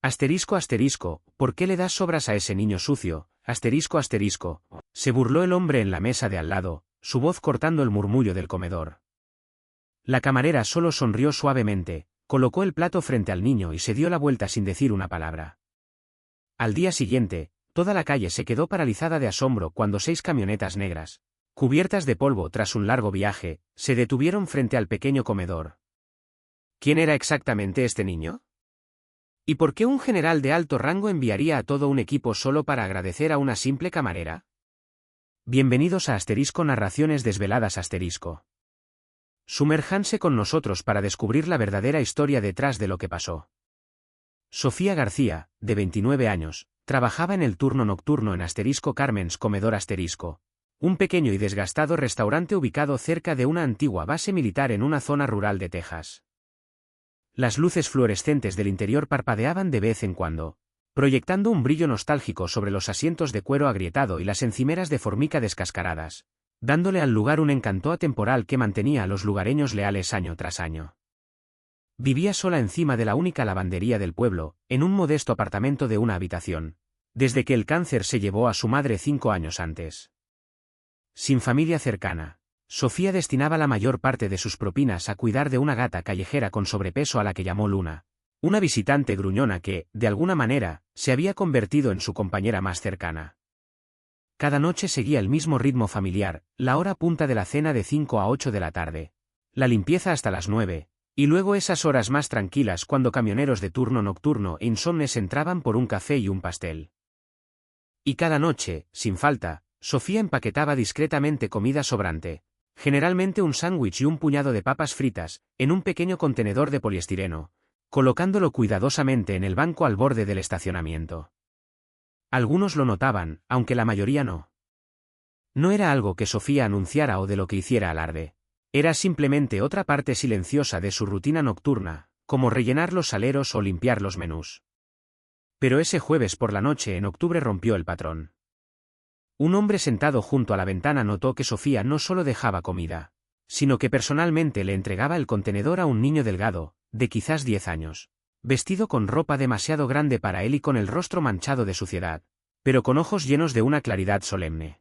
Asterisco asterisco, ¿por qué le das sobras a ese niño sucio? Asterisco asterisco. Se burló el hombre en la mesa de al lado, su voz cortando el murmullo del comedor. La camarera solo sonrió suavemente, colocó el plato frente al niño y se dio la vuelta sin decir una palabra. Al día siguiente, toda la calle se quedó paralizada de asombro cuando 6 camionetas negras, cubiertas de polvo tras un largo viaje, se detuvieron frente al pequeño comedor. ¿Quién era exactamente este niño? ¿Y por qué un general de alto rango enviaría a todo un equipo solo para agradecer a una simple camarera? Bienvenidos a Asterisco Narraciones Desveladas Asterisco. Sumérjanse con nosotros para descubrir la verdadera historia detrás de lo que pasó. Sofía García, de 29 años, trabajaba en el turno nocturno en Asterisco Carmen's Comedor Asterisco, un pequeño y desgastado restaurante ubicado cerca de una antigua base militar en una zona rural de Texas. Las luces fluorescentes del interior parpadeaban de vez en cuando, proyectando un brillo nostálgico sobre los asientos de cuero agrietado y las encimeras de formica descascaradas, dándole al lugar un encanto atemporal que mantenía a los lugareños leales año tras año. Vivía sola encima de la única lavandería del pueblo, en un modesto apartamento de una habitación, desde que el cáncer se llevó a su madre 5 años antes. Sin familia cercana, Sofía destinaba la mayor parte de sus propinas a cuidar de una gata callejera con sobrepeso a la que llamó Luna, una visitante gruñona que, de alguna manera, se había convertido en su compañera más cercana. Cada noche seguía el mismo ritmo familiar, la hora punta de la cena de 5 a 8 de la tarde, la limpieza hasta las 9, y luego esas horas más tranquilas cuando camioneros de turno nocturno e insomnes entraban por un café y un pastel. Y cada noche, sin falta, Sofía empaquetaba discretamente comida sobrante, generalmente un sándwich y un puñado de papas fritas, en un pequeño contenedor de poliestireno, colocándolo cuidadosamente en el banco al borde del estacionamiento. Algunos lo notaban, aunque la mayoría no. No era algo que Sofía anunciara o de lo que hiciera alarde. Era simplemente otra parte silenciosa de su rutina nocturna, como rellenar los saleros o limpiar los menús. Pero ese jueves por la noche en octubre rompió el patrón. Un hombre sentado junto a la ventana notó que Sofía no solo dejaba comida, sino que personalmente le entregaba el contenedor a un niño delgado, de quizás 10 años, vestido con ropa demasiado grande para él y con el rostro manchado de suciedad, pero con ojos llenos de una claridad solemne.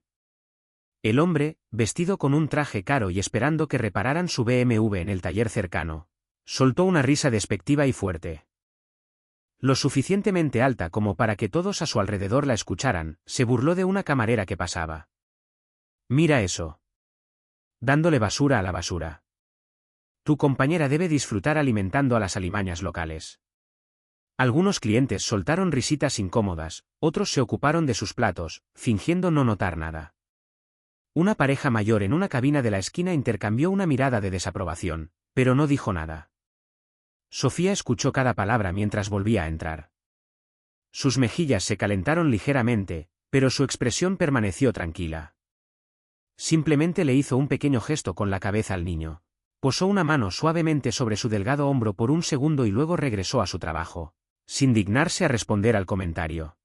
El hombre, vestido con un traje caro y esperando que repararan su BMW en el taller cercano, soltó una risa despectiva y fuerte. Lo suficientemente alta como para que todos a su alrededor la escucharan, se burló de una camarera que pasaba. «Mira eso. Dándole basura a la basura. Tu compañera debe disfrutar alimentando a las alimañas locales». Algunos clientes soltaron risitas incómodas, otros se ocuparon de sus platos, fingiendo no notar nada. Una pareja mayor en una cabina de la esquina intercambió una mirada de desaprobación, pero no dijo nada. Sofía escuchó cada palabra mientras volvía a entrar. Sus mejillas se calentaron ligeramente, pero su expresión permaneció tranquila. Simplemente le hizo un pequeño gesto con la cabeza al niño. Posó una mano suavemente sobre su delgado hombro por un segundo y luego regresó a su trabajo, sin dignarse a responder al comentario.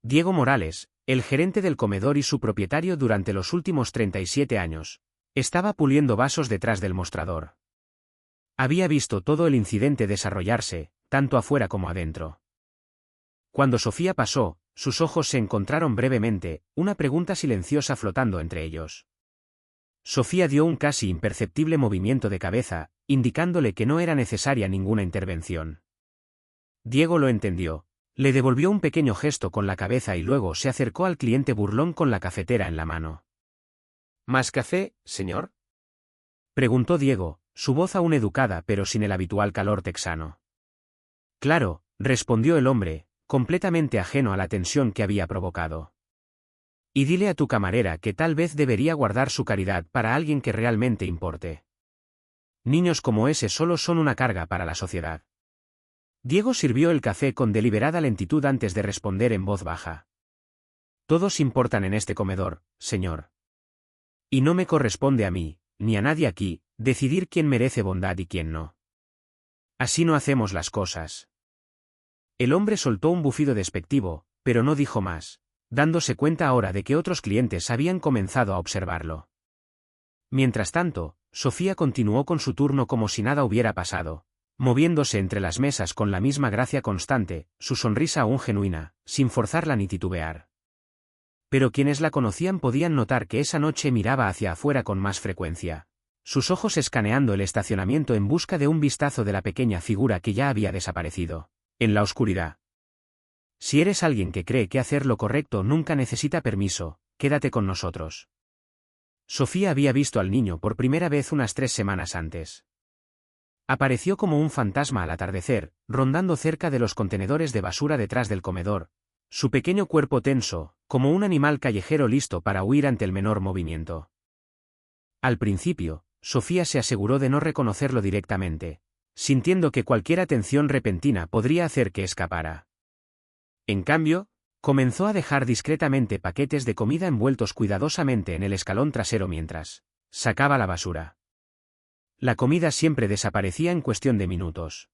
Diego Morales, el gerente del comedor y su propietario durante los últimos 37 años, estaba puliendo vasos detrás del mostrador. Había visto todo el incidente desarrollarse, tanto afuera como adentro. Cuando Sofía pasó, sus ojos se encontraron brevemente, una pregunta silenciosa flotando entre ellos. Sofía dio un casi imperceptible movimiento de cabeza, indicándole que no era necesaria ninguna intervención. Diego lo entendió, le devolvió un pequeño gesto con la cabeza y luego se acercó al cliente burlón con la cafetera en la mano. «¿Más café, señor?», preguntó Diego, su voz aún educada pero sin el habitual calor texano. «Claro», respondió el hombre, completamente ajeno a la tensión que había provocado. «Y dile a tu camarera que tal vez debería guardar su caridad para alguien que realmente importe. Niños como ese solo son una carga para la sociedad». Diego sirvió el café con deliberada lentitud antes de responder en voz baja. «Todos importan en este comedor, señor. Y no me corresponde a mí, ni a nadie aquí, decidir quién merece bondad y quién no. Así no hacemos las cosas». El hombre soltó un bufido despectivo, pero no dijo más, dándose cuenta ahora de que otros clientes habían comenzado a observarlo. Mientras tanto, Sofía continuó con su turno como si nada hubiera pasado, moviéndose entre las mesas con la misma gracia constante, su sonrisa aún genuina, sin forzarla ni titubear. Pero quienes la conocían podían notar que esa noche miraba hacia afuera con más frecuencia, sus ojos escaneando el estacionamiento en busca de un vistazo de la pequeña figura que ya había desaparecido, en la oscuridad. Si eres alguien que cree que hacer lo correcto nunca necesita permiso, quédate con nosotros. Sofía había visto al niño por primera vez unas 3 semanas antes. Apareció como un fantasma al atardecer, rondando cerca de los contenedores de basura detrás del comedor, su pequeño cuerpo tenso, como un animal callejero listo para huir ante el menor movimiento. Al principio, Sofía se aseguró de no reconocerlo directamente, sintiendo que cualquier atención repentina podría hacer que escapara. En cambio, comenzó a dejar discretamente paquetes de comida envueltos cuidadosamente en el escalón trasero mientras sacaba la basura. La comida siempre desaparecía en cuestión de minutos.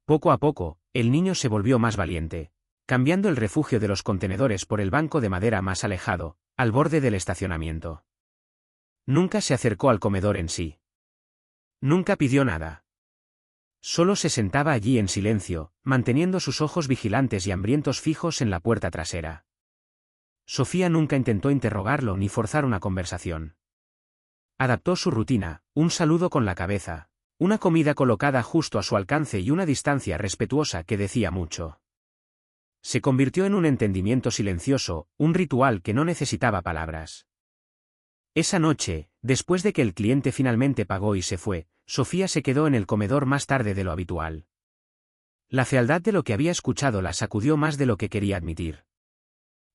Poco a poco, el niño se volvió más valiente, cambiando el refugio de los contenedores por el banco de madera más alejado, al borde del estacionamiento. Nunca se acercó al comedor en sí. Nunca pidió nada. Solo se sentaba allí en silencio, manteniendo sus ojos vigilantes y hambrientos fijos en la puerta trasera. Sofía nunca intentó interrogarlo ni forzar una conversación. Adaptó su rutina, un saludo con la cabeza, una comida colocada justo a su alcance y una distancia respetuosa que decía mucho. Se convirtió en un entendimiento silencioso, un ritual que no necesitaba palabras. Esa noche, después de que el cliente finalmente pagó y se fue, Sofía se quedó en el comedor más tarde de lo habitual. La fealdad de lo que había escuchado la sacudió más de lo que quería admitir.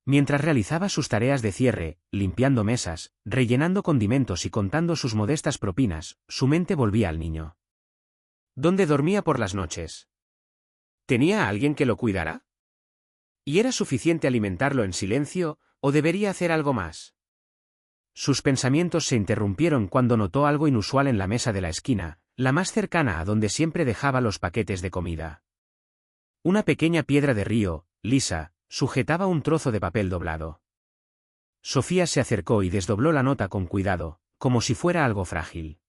Mientras realizaba sus tareas de cierre, limpiando mesas, rellenando condimentos y contando sus modestas propinas, su mente volvía al niño. ¿Dónde dormía por las noches? ¿Tenía a alguien que lo cuidara? ¿Y era suficiente alimentarlo en silencio, o debería hacer algo más? Sus pensamientos se interrumpieron cuando notó algo inusual en la mesa de la esquina, la más cercana a donde siempre dejaba los paquetes de comida. Una pequeña piedra de río, lisa, sujetaba un trozo de papel doblado. Sofía se acercó y desdobló la nota con cuidado, como si fuera algo frágil.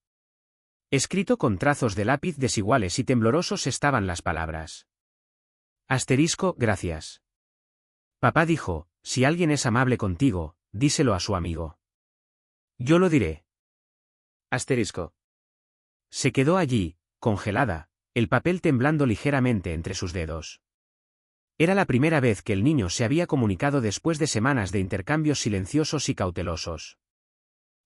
Escrito con trazos de lápiz desiguales y temblorosos estaban las palabras. Asterisco, gracias. Papá dijo, si alguien es amable contigo, díselo a su amigo. Yo lo diré. Asterisco. Se quedó allí, congelada, el papel temblando ligeramente entre sus dedos. Era la primera vez que el niño se había comunicado después de semanas de intercambios silenciosos y cautelosos.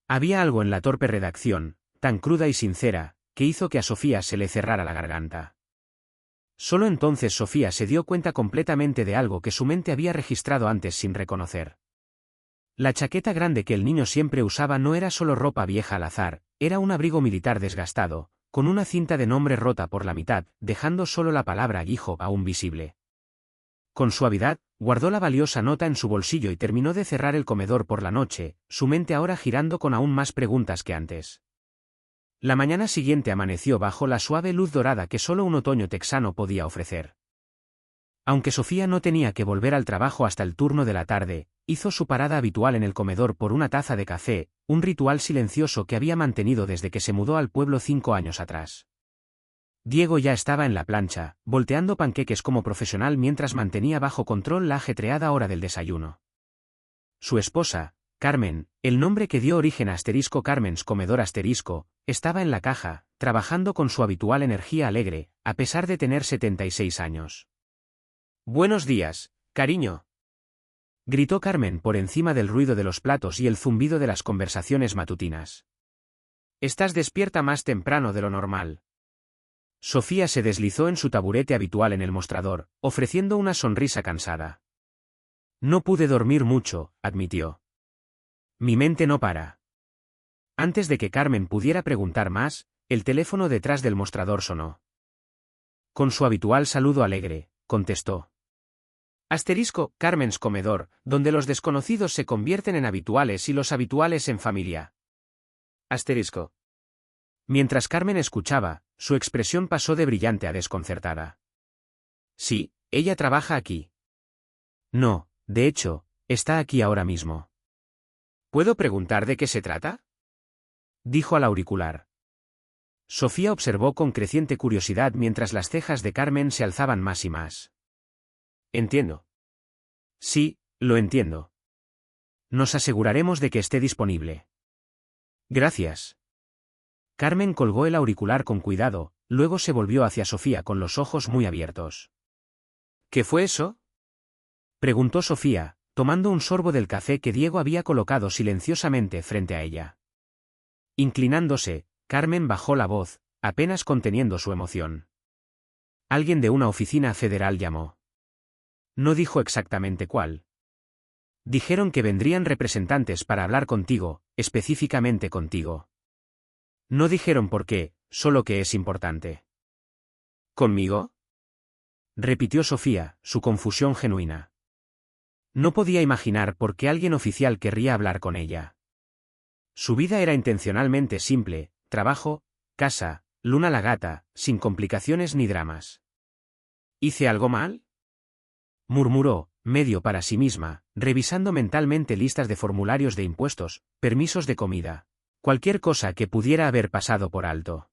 Había algo en la torpe redacción, tan cruda y sincera, que hizo que a Sofía se le cerrara la garganta. Solo entonces Sofía se dio cuenta completamente de algo que su mente había registrado antes sin reconocer. La chaqueta grande que el niño siempre usaba no era solo ropa vieja al azar, era un abrigo militar desgastado, con una cinta de nombre rota por la mitad, dejando solo la palabra Guijo aún visible. Con suavidad, guardó la valiosa nota en su bolsillo y terminó de cerrar el comedor por la noche, su mente ahora girando con aún más preguntas que antes. La mañana siguiente amaneció bajo la suave luz dorada que solo un otoño texano podía ofrecer. Aunque Sofía no tenía que volver al trabajo hasta el turno de la tarde, hizo su parada habitual en el comedor por una taza de café, un ritual silencioso que había mantenido desde que se mudó al pueblo 5 años atrás. Diego ya estaba en la plancha, volteando panqueques como profesional mientras mantenía bajo control la ajetreada hora del desayuno. Su esposa, Carmen, el nombre que dio origen a Carmen's Comedor estaba en la caja, trabajando con su habitual energía alegre, a pesar de tener 76 años. «Buenos días, cariño», gritó Carmen por encima del ruido de los platos y el zumbido de las conversaciones matutinas. «Estás despierta más temprano de lo normal». Sofía se deslizó en su taburete habitual en el mostrador, ofreciendo una sonrisa cansada. «No pude dormir mucho», admitió. «Mi mente no para». Antes de que Carmen pudiera preguntar más, el teléfono detrás del mostrador sonó. Con su habitual saludo alegre, contestó. Carmen's Comedor, donde los desconocidos se convierten en habituales y los habituales en familia. Mientras Carmen escuchaba, su expresión pasó de brillante a desconcertada. Sí, ella trabaja aquí. No, de hecho, está aquí ahora mismo. ¿Puedo preguntar de qué se trata?, dijo al auricular. Sofía observó con creciente curiosidad mientras las cejas de Carmen se alzaban más y más. Entiendo. Sí, lo entiendo. Nos aseguraremos de que esté disponible. Gracias. Carmen colgó el auricular con cuidado, luego se volvió hacia Sofía con los ojos muy abiertos. ¿Qué fue eso?, preguntó Sofía, tomando un sorbo del café que Diego había colocado silenciosamente frente a ella. Inclinándose, Carmen bajó la voz, apenas conteniendo su emoción. Alguien de una oficina federal llamó. No dijo exactamente cuál. Dijeron que vendrían representantes para hablar contigo, específicamente contigo. No dijeron por qué, solo que es importante. ¿Conmigo?, repitió Sofía, su confusión genuina. No podía imaginar por qué alguien oficial querría hablar con ella. Su vida era intencionalmente simple: trabajo, casa, Luna la gata, sin complicaciones ni dramas. ¿Hice algo mal?, murmuró, medio para sí misma, revisando mentalmente listas de formularios de impuestos, permisos de comida, cualquier cosa que pudiera haber pasado por alto.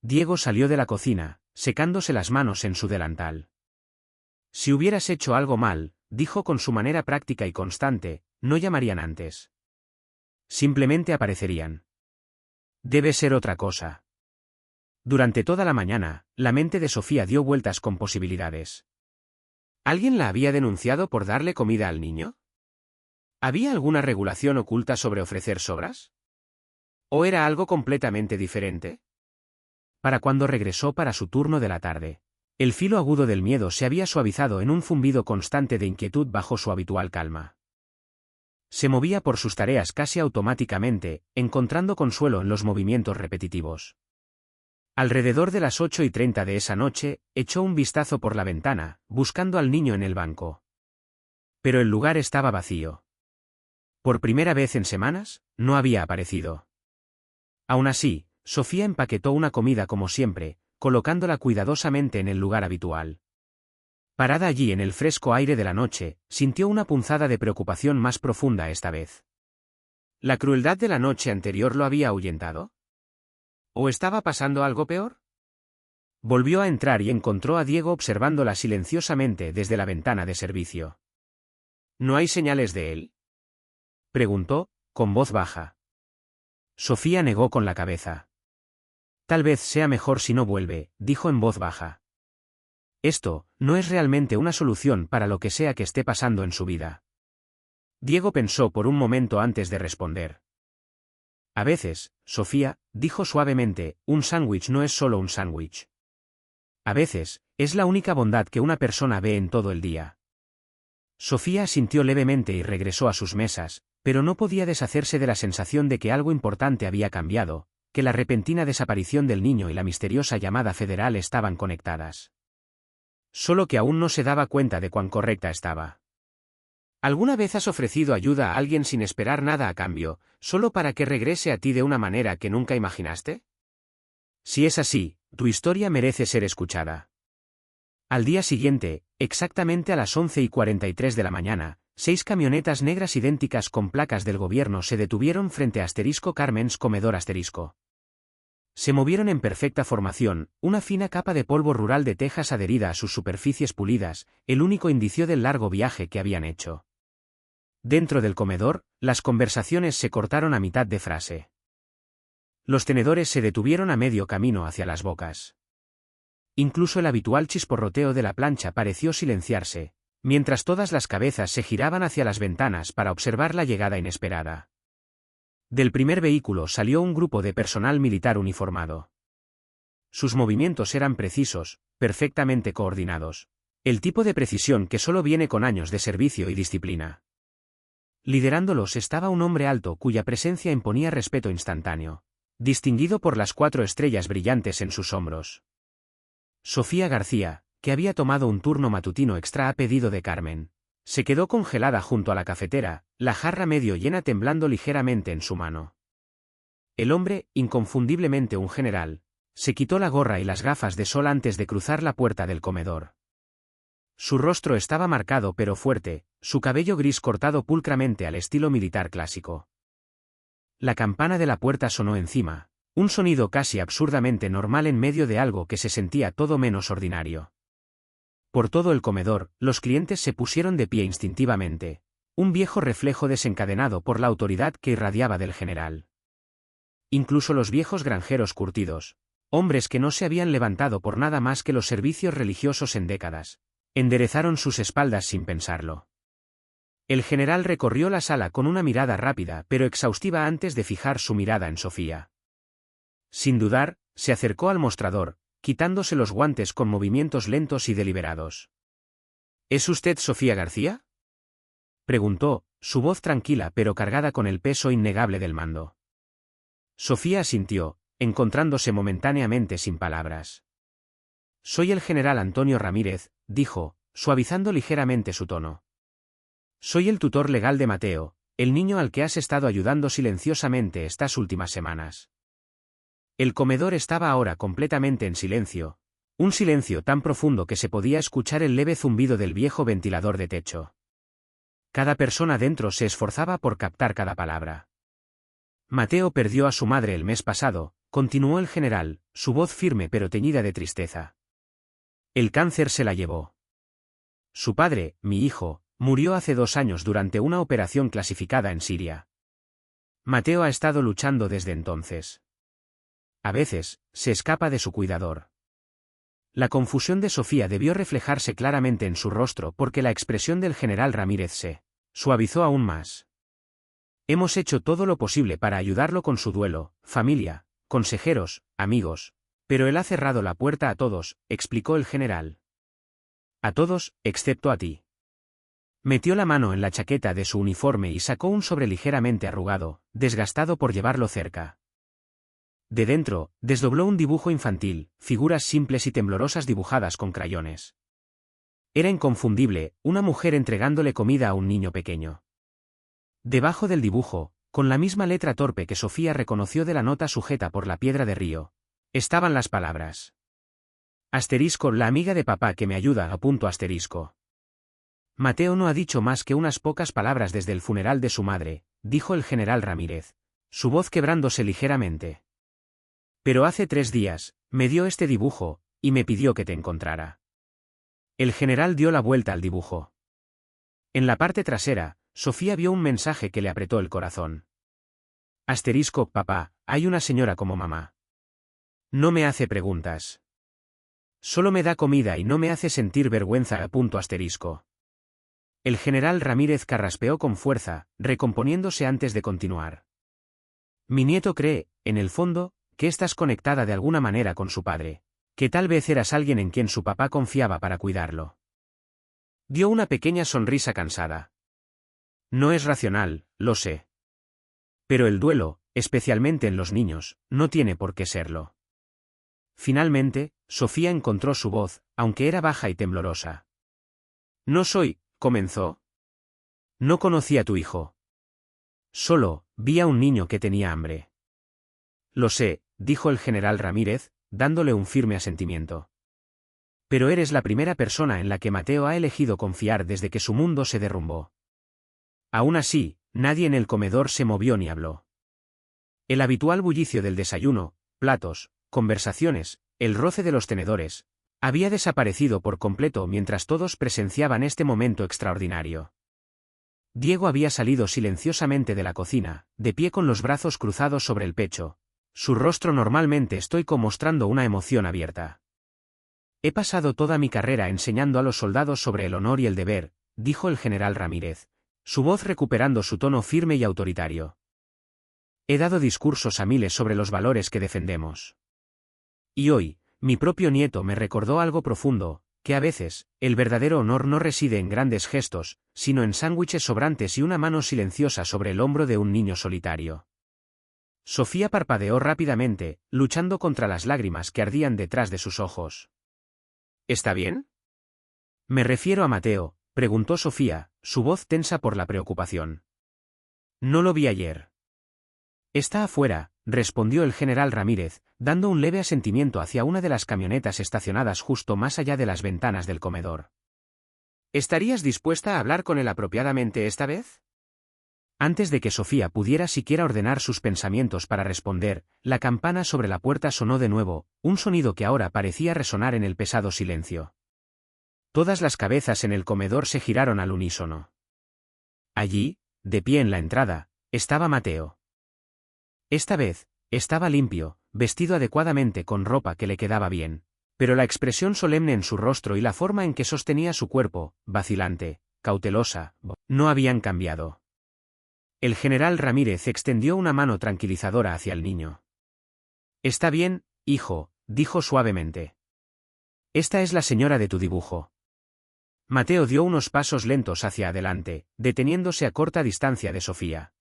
Diego salió de la cocina, secándose las manos en su delantal. Si hubieras hecho algo mal, dijo con su manera práctica y constante, no llamarían antes. Simplemente aparecerían. Debe ser otra cosa. Durante toda la mañana, la mente de Sofía dio vueltas con posibilidades. ¿Alguien la había denunciado por darle comida al niño? ¿Había alguna regulación oculta sobre ofrecer sobras? ¿O era algo completamente diferente? Para cuando regresó para su turno de la tarde, el filo agudo del miedo se había suavizado en un zumbido constante de inquietud bajo su habitual calma. Se movía por sus tareas casi automáticamente, encontrando consuelo en los movimientos repetitivos. Alrededor de las 8:30 de esa noche, echó un vistazo por la ventana, buscando al niño en el banco. Pero el lugar estaba vacío. Por primera vez en semanas, no había aparecido. Aún así, Sofía empaquetó una comida como siempre, colocándola cuidadosamente en el lugar habitual. Parada allí en el fresco aire de la noche, sintió una punzada de preocupación más profunda esta vez. ¿La crueldad de la noche anterior lo había ahuyentado? ¿O estaba pasando algo peor? Volvió a entrar y encontró a Diego observándola silenciosamente desde la ventana de servicio. ¿No hay señales de él?, preguntó, con voz baja. Sofía negó con la cabeza. Tal vez sea mejor si no vuelve, dijo en voz baja. Esto no es realmente una solución para lo que sea que esté pasando en su vida. Diego pensó por un momento antes de responder. A veces, Sofía, dijo suavemente, un sándwich no es solo un sándwich. A veces, es la única bondad que una persona ve en todo el día. Sofía asintió levemente y regresó a sus mesas, pero no podía deshacerse de la sensación de que algo importante había cambiado, que la repentina desaparición del niño y la misteriosa llamada federal estaban conectadas. Solo que aún no se daba cuenta de cuán correcta estaba. ¿Alguna vez has ofrecido ayuda a alguien sin esperar nada a cambio, solo para que regrese a ti de una manera que nunca imaginaste? Si es así, tu historia merece ser escuchada. Al día siguiente, exactamente a las 11:43 de la mañana, 6 camionetas negras idénticas con placas del gobierno se detuvieron frente a Carmen's Comedor. Se movieron en perfecta formación, una fina capa de polvo rural de Texas adherida a sus superficies pulidas, el único indicio del largo viaje que habían hecho. Dentro del comedor, las conversaciones se cortaron a mitad de frase. Los tenedores se detuvieron a medio camino hacia las bocas. Incluso el habitual chisporroteo de la plancha pareció silenciarse, mientras todas las cabezas se giraban hacia las ventanas para observar la llegada inesperada. Del primer vehículo salió un grupo de personal militar uniformado. Sus movimientos eran precisos, perfectamente coordinados. El tipo de precisión que solo viene con años de servicio y disciplina. Liderándolos estaba un hombre alto cuya presencia imponía respeto instantáneo, distinguido por las 4 estrellas brillantes en sus hombros. Sofía García, que había tomado un turno matutino extra a pedido de Carmen, se quedó congelada junto a la cafetera, la jarra medio llena temblando ligeramente en su mano. El hombre, inconfundiblemente un general, se quitó la gorra y las gafas de sol antes de cruzar la puerta del comedor. Su rostro estaba marcado pero fuerte, su cabello gris cortado pulcramente al estilo militar clásico. La campana de la puerta sonó encima, Un sonido casi absurdamente normal en medio de algo que se sentía todo menos ordinario. Por todo el comedor, los clientes se pusieron de pie instintivamente, un viejo reflejo desencadenado por la autoridad que irradiaba del general. Incluso los viejos granjeros curtidos, hombres que no se habían levantado por nada más que los servicios religiosos en décadas, enderezaron sus espaldas sin pensarlo. El general recorrió la sala con una mirada rápida pero exhaustiva antes de fijar su mirada en Sofía. Sin dudar, se acercó al mostrador, quitándose los guantes con movimientos lentos y deliberados. ¿Es usted Sofía García?, preguntó, su voz tranquila pero cargada con el peso innegable del mando. Sofía asintió, encontrándose momentáneamente sin palabras. Soy el general Antonio Ramírez, dijo, suavizando ligeramente su tono. Soy el tutor legal de Mateo, el niño al que has estado ayudando silenciosamente estas últimas semanas. El comedor estaba ahora completamente en silencio, un silencio tan profundo que se podía escuchar el leve zumbido del viejo ventilador de techo. Cada persona dentro se esforzaba por captar cada palabra. Mateo perdió a su madre el mes pasado, continuó el general, su voz firme pero teñida de tristeza. El cáncer se la llevó. Su padre, mi hijo, murió hace 2 años durante una operación clasificada en Siria. Mateo ha estado luchando desde entonces. A veces, se escapa de su cuidador. La confusión de Sofía debió reflejarse claramente en su rostro porque la expresión del general Ramírez se suavizó aún más. Hemos hecho todo lo posible para ayudarlo con su duelo, familia, consejeros, amigos, pero él ha cerrado la puerta a todos, explicó el general. A todos, excepto a ti. Metió la mano en la chaqueta de su uniforme y sacó un sobre ligeramente arrugado, desgastado por llevarlo cerca. De dentro, desdobló un dibujo infantil, figuras simples y temblorosas dibujadas con crayones. Era inconfundible, una mujer entregándole comida a un niño pequeño. Debajo del dibujo, con la misma letra torpe que Sofía reconoció de la nota sujeta por la piedra de río, estaban las palabras. Asterisco, la amiga de papá que me ayuda, apunto asterisco. Mateo no ha dicho más que unas pocas palabras desde el funeral de su madre, dijo el general Ramírez, su voz quebrándose ligeramente. Pero hace 3 días, me dio este dibujo, y me pidió que te encontrara. El general dio la vuelta al dibujo. En la parte trasera, Sofía vio un mensaje que le apretó el corazón. Asterisco, papá, hay una señora como mamá. No me hace preguntas. Solo me da comida y no me hace sentir vergüenza, apunto asterisco. El general Ramírez carraspeó con fuerza, recomponiéndose antes de continuar. Mi nieto cree, en el fondo, que estás conectada de alguna manera con su padre, que tal vez eras alguien en quien su papá confiaba para cuidarlo. Dio una pequeña sonrisa cansada. No es racional, lo sé. Pero el duelo, especialmente en los niños, no tiene por qué serlo. Finalmente, Sofía encontró su voz, aunque era baja y temblorosa. No soy, comenzó. No conocí a tu hijo. Solo, vi a un niño que tenía hambre. Lo sé, dijo el general Ramírez, dándole un firme asentimiento. Pero eres la primera persona en la que Mateo ha elegido confiar desde que su mundo se derrumbó. Aún así, nadie en el comedor se movió ni habló. El habitual bullicio del desayuno, platos, conversaciones, el roce de los tenedores, había desaparecido por completo mientras todos presenciaban este momento extraordinario. Diego había salido silenciosamente de la cocina, de pie con los brazos cruzados sobre el pecho, su rostro normalmente estoico mostrando una emoción abierta. He pasado toda mi carrera enseñando a los soldados sobre el honor y el deber, dijo el general Ramírez, su voz recuperando su tono firme y autoritario. He dado discursos a miles sobre los valores que defendemos. Y hoy, mi propio nieto me recordó algo profundo, que a veces, el verdadero honor no reside en grandes gestos, sino en sándwiches sobrantes y una mano silenciosa sobre el hombro de un niño solitario. Sofía parpadeó rápidamente, luchando contra las lágrimas que ardían detrás de sus ojos. ¿Está bien? Me refiero a Mateo, preguntó Sofía, su voz tensa por la preocupación. No lo vi ayer. Está afuera, respondió el general Ramírez, dando un leve asentimiento hacia una de las camionetas estacionadas justo más allá de las ventanas del comedor. ¿Estarías dispuesta a hablar con él apropiadamente esta vez? Antes de que Sofía pudiera siquiera ordenar sus pensamientos para responder, la campana sobre la puerta sonó de nuevo, un sonido que ahora parecía resonar en el pesado silencio. Todas las cabezas en el comedor se giraron al unísono. Allí, de pie en la entrada, estaba Mateo. Esta vez, estaba limpio, vestido adecuadamente con ropa que le quedaba bien, pero la expresión solemne en su rostro y la forma en que sostenía su cuerpo, vacilante, cautelosa, no habían cambiado. El general Ramírez extendió una mano tranquilizadora hacia el niño. «Está bien, hijo», dijo suavemente. «Esta es la señora de tu dibujo». Mateo dio unos pasos lentos hacia adelante, deteniéndose a corta distancia de Sofía.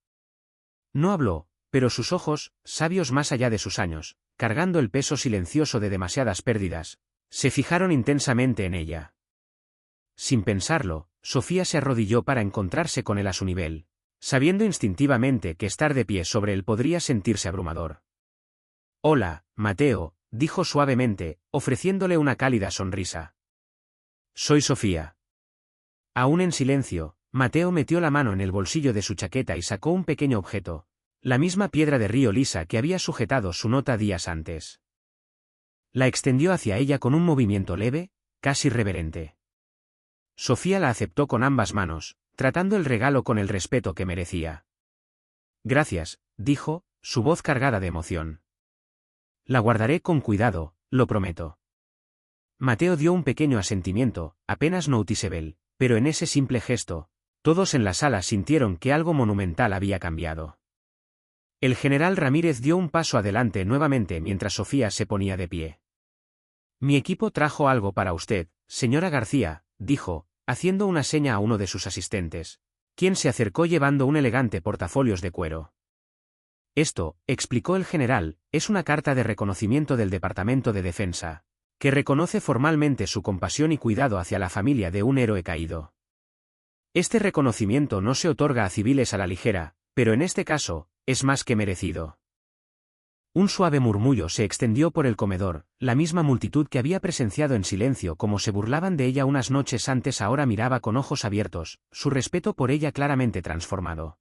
No habló, pero sus ojos, sabios más allá de sus años, cargando el peso silencioso de demasiadas pérdidas, se fijaron intensamente en ella. Sin pensarlo, Sofía se arrodilló para encontrarse con él a su nivel, sabiendo instintivamente que estar de pie sobre él podría sentirse abrumador. «Hola, Mateo», dijo suavemente, ofreciéndole una cálida sonrisa. «Soy Sofía». Aún en silencio, Mateo metió la mano en el bolsillo de su chaqueta y sacó un pequeño objeto, la misma piedra de río lisa que había sujetado su nota días antes. La extendió hacia ella con un movimiento leve, casi reverente. Sofía la aceptó con ambas manos, tratando el regalo con el respeto que merecía. «Gracias», dijo, su voz cargada de emoción. «La guardaré con cuidado, lo prometo». Mateo dio un pequeño asentimiento, apenas noticeable, pero en ese simple gesto, todos en la sala sintieron que algo monumental había cambiado. El general Ramírez dio un paso adelante nuevamente mientras Sofía se ponía de pie. «Mi equipo trajo algo para usted, señora García», dijo, haciendo una seña a uno de sus asistentes, quien se acercó llevando un elegante portafolios de cuero. «Esto», explicó el general, «es una carta de reconocimiento del Departamento de Defensa, que reconoce formalmente su compasión y cuidado hacia la familia de un héroe caído. Este reconocimiento no se otorga a civiles a la ligera, pero en este caso, es más que merecido». Un suave murmullo se extendió por el comedor, la misma multitud que había presenciado en silencio cómo se burlaban de ella unas noches antes ahora miraba con ojos abiertos, su respeto por ella claramente transformado.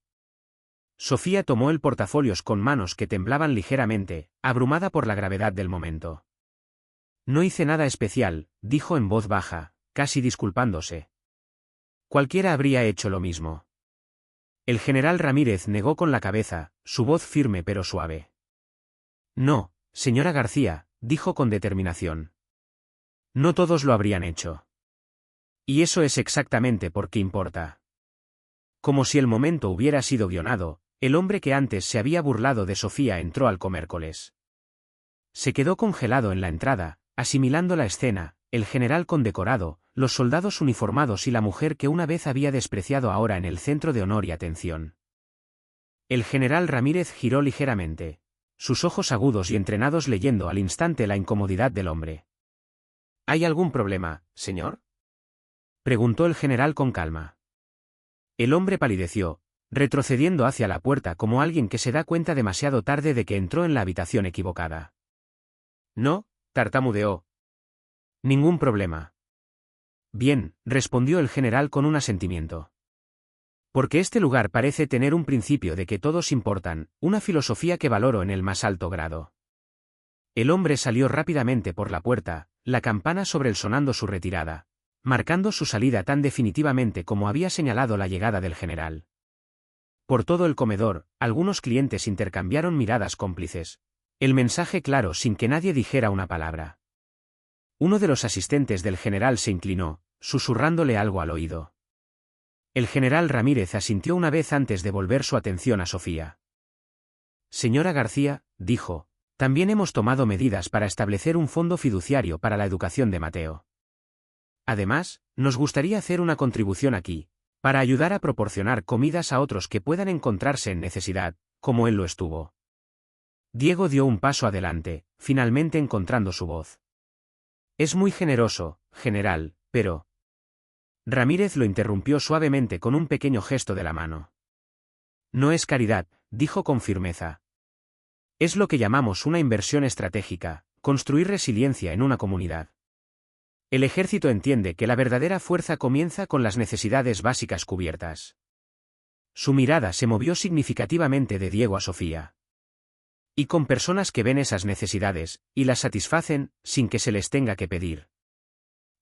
Sofía tomó el portafolios con manos que temblaban ligeramente, abrumada por la gravedad del momento. «No hice nada especial», dijo en voz baja, casi disculpándose. «Cualquiera habría hecho lo mismo». El general Ramírez negó con la cabeza, su voz firme pero suave. «No, señora García», dijo con determinación. «No todos lo habrían hecho. Y eso es exactamente por qué importa». Como si el momento hubiera sido guionado, el hombre que antes se había burlado de Sofía entró al comércoles. Se quedó congelado en la entrada, asimilando la escena, el general condecorado, los soldados uniformados y la mujer que una vez había despreciado ahora en el centro de honor y atención. El general Ramírez giró ligeramente, sus ojos agudos y entrenados leyendo al instante la incomodidad del hombre. «¿Hay algún problema, señor?», preguntó el general con calma. El hombre palideció, retrocediendo hacia la puerta como alguien que se da cuenta demasiado tarde de que entró en la habitación equivocada. «No», tartamudeó. «Ningún problema». «Bien», respondió el general con un asentimiento. «Porque este lugar parece tener un principio de que todos importan, una filosofía que valoro en el más alto grado». El hombre salió rápidamente por la puerta, la campana sobre él sonando su retirada, marcando su salida tan definitivamente como había señalado la llegada del general. Por todo el comedor, algunos clientes intercambiaron miradas cómplices. El mensaje claro sin que nadie dijera una palabra. Uno de los asistentes del general se inclinó, susurrándole algo al oído. El general Ramírez asintió una vez antes de volver su atención a Sofía. «Señora García», dijo, «también hemos tomado medidas para establecer un fondo fiduciario para la educación de Mateo. Además, nos gustaría hacer una contribución aquí, para ayudar a proporcionar comidas a otros que puedan encontrarse en necesidad, como él lo estuvo». Diego dio un paso adelante, finalmente encontrando su voz. «Es muy generoso, general, pero...». Ramírez lo interrumpió suavemente con un pequeño gesto de la mano. «No es caridad», dijo con firmeza. «Es lo que llamamos una inversión estratégica, construir resiliencia en una comunidad. El ejército entiende que la verdadera fuerza comienza con las necesidades básicas cubiertas». Su mirada se movió significativamente de Diego a Sofía. Y con personas que ven esas necesidades, y las satisfacen, sin que se les tenga que pedir.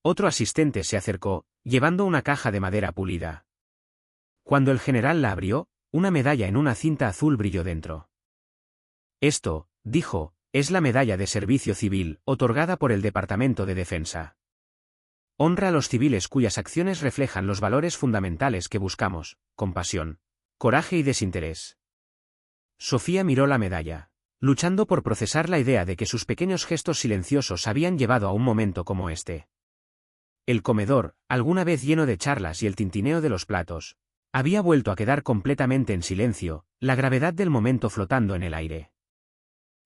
Otro asistente se acercó, llevando una caja de madera pulida. Cuando el general la abrió, una medalla en una cinta azul brilló dentro. Esto, dijo, es la medalla de servicio civil, otorgada por el Departamento de Defensa. Honra a los civiles cuyas acciones reflejan los valores fundamentales que buscamos: compasión, coraje y desinterés. Sofía miró la medalla, luchando por procesar la idea de que sus pequeños gestos silenciosos habían llevado a un momento como este. El comedor, alguna vez lleno de charlas y el tintineo de los platos, había vuelto a quedar completamente en silencio, la gravedad del momento flotando en el aire.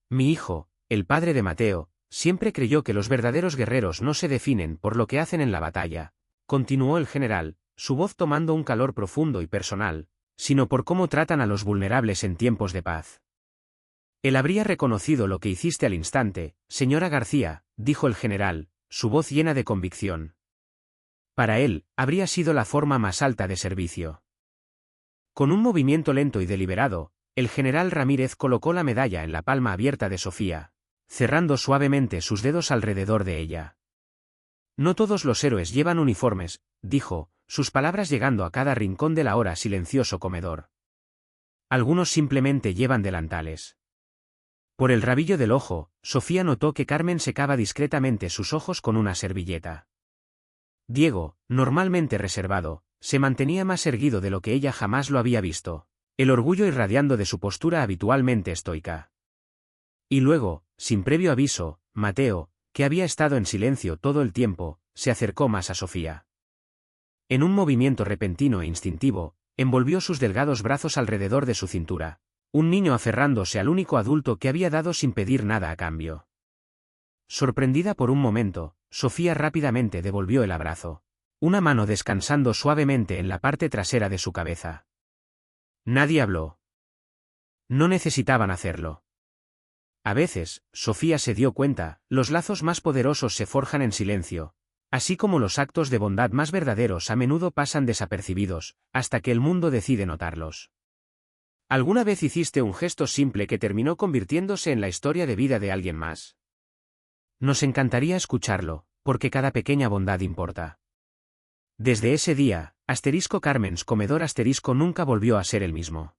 Mi hijo, el padre de Mateo, siempre creyó que los verdaderos guerreros no se definen por lo que hacen en la batalla, continuó el general, su voz tomando un calor profundo y personal, sino por cómo tratan a los vulnerables en tiempos de paz. Él habría reconocido lo que hiciste al instante, señora García, dijo el general, su voz llena de convicción. Para él, habría sido la forma más alta de servicio. Con un movimiento lento y deliberado, el general Ramírez colocó la medalla en la palma abierta de Sofía, cerrando suavemente sus dedos alrededor de ella. No todos los héroes llevan uniformes, dijo, sus palabras llegando a cada rincón del ahora silencioso comedor. Algunos simplemente llevan delantales. Por el rabillo del ojo, Sofía notó que Carmen secaba discretamente sus ojos con una servilleta. Diego, normalmente reservado, se mantenía más erguido de lo que ella jamás lo había visto, el orgullo irradiando de su postura habitualmente estoica. Y luego, sin previo aviso, Mateo, que había estado en silencio todo el tiempo, se acercó más a Sofía. En un movimiento repentino e instintivo, envolvió sus delgados brazos alrededor de su cintura, un niño aferrándose al único adulto que había dado sin pedir nada a cambio. Sorprendida por un momento, Sofía rápidamente devolvió el abrazo, una mano descansando suavemente en la parte trasera de su cabeza. Nadie habló. No necesitaban hacerlo. A veces, Sofía se dio cuenta, los lazos más poderosos se forjan en silencio, así como los actos de bondad más verdaderos a menudo pasan desapercibidos, hasta que el mundo decide notarlos. ¿Alguna vez hiciste un gesto simple que terminó convirtiéndose en la historia de vida de alguien más? Nos encantaría escucharlo, porque cada pequeña bondad importa. Desde ese día, Carmen's comedor nunca volvió a ser el mismo.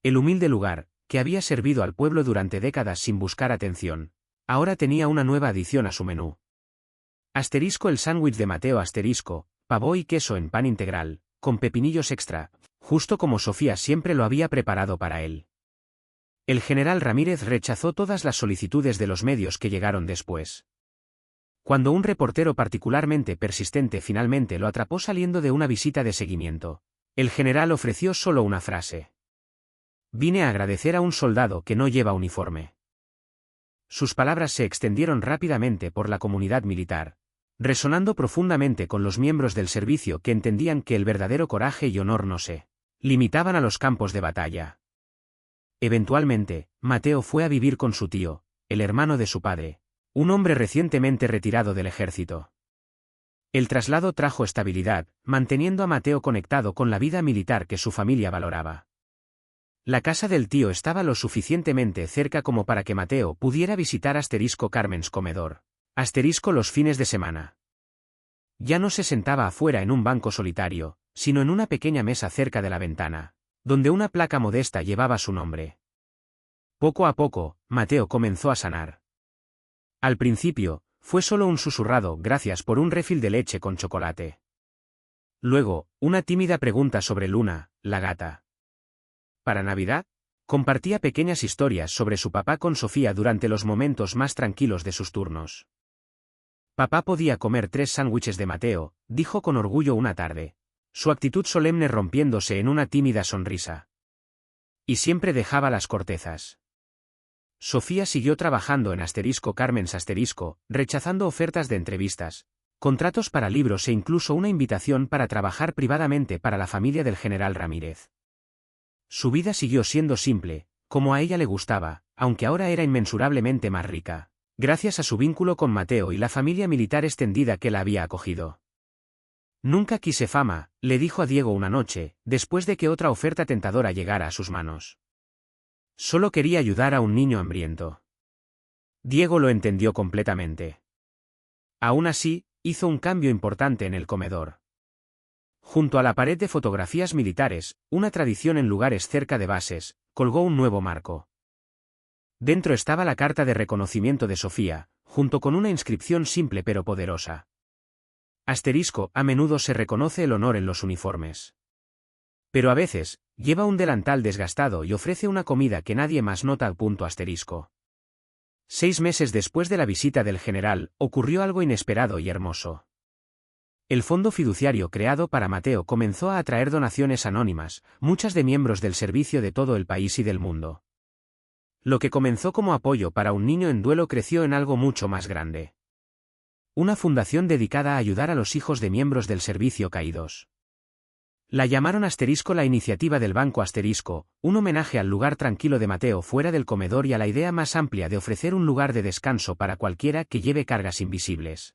El humilde lugar, que había servido al pueblo durante décadas sin buscar atención, ahora tenía una nueva adición a su menú. El sándwich de Mateo pavo y queso en pan integral, con pepinillos extra, justo como Sofía siempre lo había preparado para él. El general Ramírez rechazó todas las solicitudes de los medios que llegaron después. Cuando un reportero particularmente persistente finalmente lo atrapó saliendo de una visita de seguimiento, el general ofreció solo una frase. Vine a agradecer a un soldado que no lleva uniforme. Sus palabras se extendieron rápidamente por la comunidad militar, resonando profundamente con los miembros del servicio que entendían que el verdadero coraje y honor no se limitaban a los campos de batalla. Eventualmente, Mateo fue a vivir con su tío, el hermano de su padre, un hombre recientemente retirado del ejército. El traslado trajo estabilidad, manteniendo a Mateo conectado con la vida militar que su familia valoraba. La casa del tío estaba lo suficientemente cerca como para que Mateo pudiera visitar Carmen's comedor, los fines de semana. Ya no se sentaba afuera en un banco solitario, sino en una pequeña mesa cerca de la ventana, donde una placa modesta llevaba su nombre. Poco a poco, Mateo comenzó a sanar. Al principio, fue solo un susurrado gracias por un refill de leche con chocolate. Luego, una tímida pregunta sobre Luna, la gata. Para Navidad, compartía pequeñas historias sobre su papá con Sofía durante los momentos más tranquilos de sus turnos. Papá podía comer 3 sándwiches de Mateo, dijo con orgullo una tarde, su actitud solemne rompiéndose en una tímida sonrisa. Y siempre dejaba las cortezas. Sofía siguió trabajando en Carmen's rechazando ofertas de entrevistas, contratos para libros e incluso una invitación para trabajar privadamente para la familia del general Ramírez. Su vida siguió siendo simple, como a ella le gustaba, aunque ahora era inmensurablemente más rica, gracias a su vínculo con Mateo y la familia militar extendida que la había acogido. Nunca quise fama, le dijo a Diego una noche, después de que otra oferta tentadora llegara a sus manos. Solo quería ayudar a un niño hambriento. Diego lo entendió completamente. Aún así, hizo un cambio importante en el comedor. Junto a la pared de fotografías militares, una tradición en lugares cerca de bases, colgó un nuevo marco. Dentro estaba la carta de reconocimiento de Sofía, junto con una inscripción simple pero poderosa. Asterisco, a menudo se reconoce el honor en los uniformes. Pero a veces, lleva un delantal desgastado y ofrece una comida que nadie más nota. Asterisco. 6 meses después de la visita del general, ocurrió algo inesperado y hermoso. El fondo fiduciario creado para Mateo comenzó a atraer donaciones anónimas, muchas de miembros del servicio de todo el país y del mundo. Lo que comenzó como apoyo para un niño en duelo creció en algo mucho más grande. Una fundación dedicada a ayudar a los hijos de miembros del servicio caídos. La llamaron Asterisco, la iniciativa del Banco Asterisco, un homenaje al lugar tranquilo de Mateo fuera del comedor y a la idea más amplia de ofrecer un lugar de descanso para cualquiera que lleve cargas invisibles.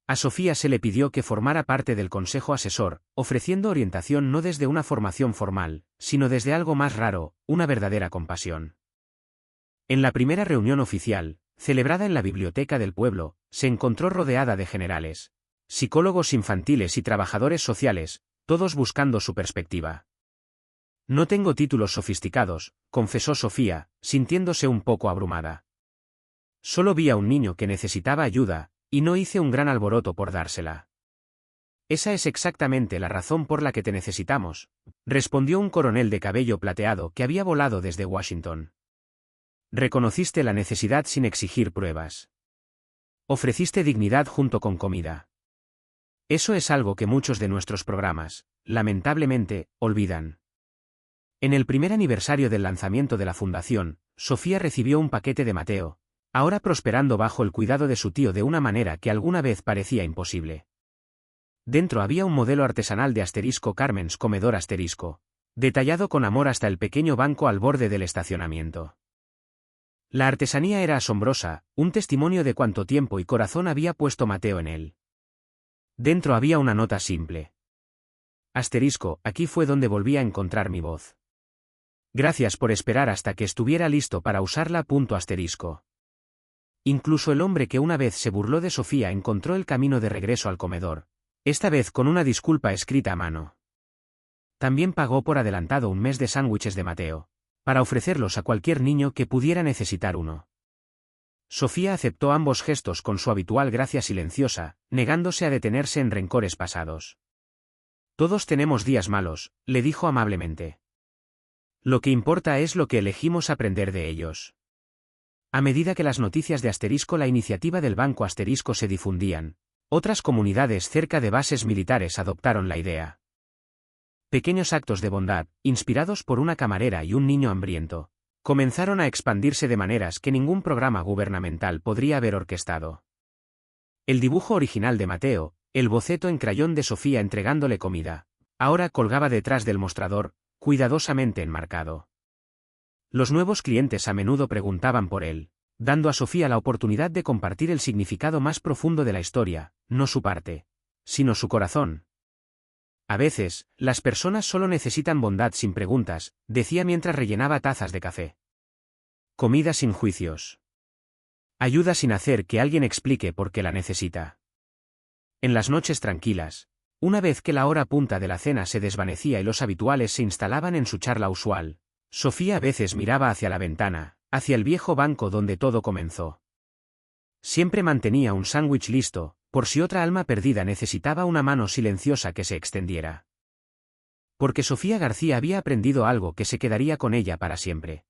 A Sofía se le pidió que formara parte del consejo asesor, ofreciendo orientación no desde una formación formal, sino desde algo más raro, una verdadera compasión. En la primera reunión oficial, celebrada en la biblioteca del pueblo, se encontró rodeada de generales, psicólogos infantiles y trabajadores sociales, todos buscando su perspectiva. No tengo títulos sofisticados, confesó Sofía, sintiéndose un poco abrumada. Solo vi a un niño que necesitaba ayuda, y no hice un gran alboroto por dársela. Esa es exactamente la razón por la que te necesitamos, respondió un coronel de cabello plateado que había volado desde Washington. Reconociste la necesidad sin exigir pruebas. Ofreciste dignidad junto con comida. Eso es algo que muchos de nuestros programas, lamentablemente, olvidan. En el primer aniversario del lanzamiento de la fundación, Sofía recibió un paquete de Mateo, ahora prosperando bajo el cuidado de su tío de una manera que alguna vez parecía imposible. Dentro había un modelo artesanal de Asterisco, Carmen's comedor Asterisco, detallado con amor hasta el pequeño banco al borde del estacionamiento. La artesanía era asombrosa, un testimonio de cuánto tiempo y corazón había puesto Mateo en él. Dentro había una nota simple. Asterisco, aquí fue donde volví a encontrar mi voz. Gracias por esperar hasta que estuviera listo para usarla. Asterisco. Incluso el hombre que una vez se burló de Sofía encontró el camino de regreso al comedor, esta vez con una disculpa escrita a mano. También pagó por adelantado un mes de sándwiches de Mateo, para ofrecerlos a cualquier niño que pudiera necesitar uno. Sofía aceptó ambos gestos con su habitual gracia silenciosa, negándose a detenerse en rencores pasados. Todos tenemos días malos, le dijo amablemente. Lo que importa es lo que elegimos aprender de ellos. A medida que las noticias de Asterisco, la iniciativa del Banco Asterisco, se difundían, otras comunidades cerca de bases militares adoptaron la idea. Pequeños actos de bondad, inspirados por una camarera y un niño hambriento, comenzaron a expandirse de maneras que ningún programa gubernamental podría haber orquestado. El dibujo original de Mateo, el boceto en crayón de Sofía entregándole comida, ahora colgaba detrás del mostrador, cuidadosamente enmarcado. Los nuevos clientes a menudo preguntaban por él, dando a Sofía la oportunidad de compartir el significado más profundo de la historia, no su parte, sino su corazón. A veces, las personas solo necesitan bondad sin preguntas, decía mientras rellenaba tazas de café. Comida sin juicios. Ayuda sin hacer que alguien explique por qué la necesita. En las noches tranquilas, una vez que la hora punta de la cena se desvanecía y los habituales se instalaban en su charla usual, Sofía a veces miraba hacia la ventana, hacia el viejo banco donde todo comenzó. Siempre mantenía un sándwich listo, por si otra alma perdida necesitaba una mano silenciosa que se extendiera. Porque Sofía García había aprendido algo que se quedaría con ella para siempre.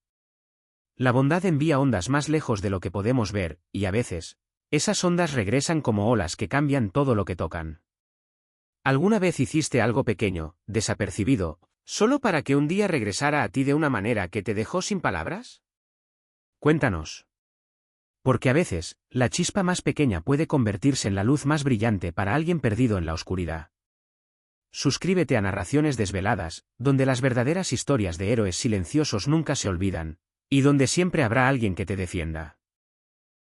La bondad envía ondas más lejos de lo que podemos ver, y a veces, esas ondas regresan como olas que cambian todo lo que tocan. ¿Alguna vez hiciste algo pequeño, desapercibido, solo para que un día regresara a ti de una manera que te dejó sin palabras? Cuéntanos. Porque a veces, la chispa más pequeña puede convertirse en la luz más brillante para alguien perdido en la oscuridad. Suscríbete a Narraciones Desveladas, donde las verdaderas historias de héroes silenciosos nunca se olvidan, y donde siempre habrá alguien que te defienda.